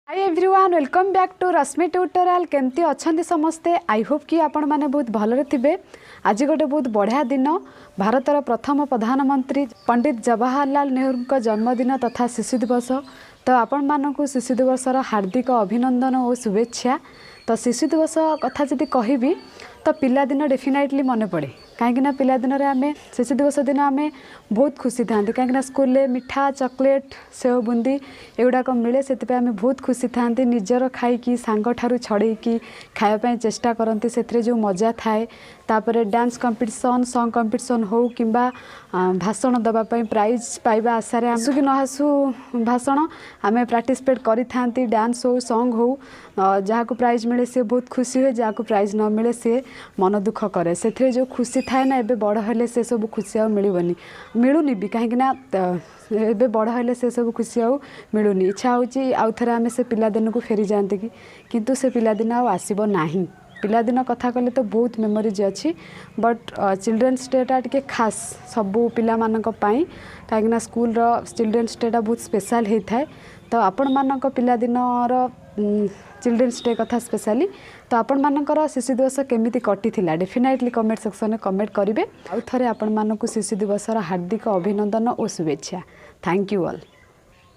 Hi everyone welcome back to Rashmi tutorial केमती अच्छे समस्ते आई होप कि आपण मैंने बहुत भलरे थे। आज गोटे बहुत बढ़िया दिन भारतर प्रथम प्रधानमंत्री पंडित जवाहरलाल नेहरू जन्मदिन तथा शिशु दिवस। तो आपण मानक शिशु दिवसर हार्दिक अभिनंदन और शुभेच्छा। तो शिशु दिवस कथा जदि कहबी तो पिलादिन डेफिनेटली मन पड़े कहीं पिलादिन आम शिशु दिवस दिन आम बहुत खुशी था कहीं स्कूल मिठा चॉकलेट सेव बुंदी एगुड़ाक मिले से आम बहुत खुशी था निजर खाई सांग ठारू छड़े खायापी चेष्टा करती से जो मजा थाए तापर डांस कंपटीशन सॉन्ग कंपटीशन हो कि भाषण दवापाई प्राइज पाइबा आशारे आसू कि न आसू भाषण आम पार्टिसिपेट करी थांती डांस हो सॉन्ग हो जहाँ को प्राइज मिले सी बहुत खुशी हुए जहाँ को प्राइज न मिले सी मन दुख करे से जो खुशी थाए ना एबे बड़ हेले से सब खुशी आ मिलबनी मिलूनी भी कहीं एबे बड़ हेले से सब खुशी आ मिलूनी इच्छा होची आउ थरे आमे से पिलादिन को फेरी जाते किंतु से पिलादिन आसब नाही। पिलादिन कथा कले तो बहुत मेमोरीज अच्छी बट चिल्ड्रेन्स डेटा टे खास सबू पिला मानक पई कहीं स्कूल चिल्ड्रेन्स डेटा बहुत स्पेशल होता है। तो आपण मानक पिलादिनर चिल्ड्रेन्स डे कथा स्पेशली तो आपण मानकर शिशु दिवस केमिति कटी थिला डेफिनेटली कमेंट सेक्शन में कमेंट करेंगे आउ थे आपण मानक शिशु दिवसर हार्दिक अभिनंदन और शुभेच्छा। Thank you all.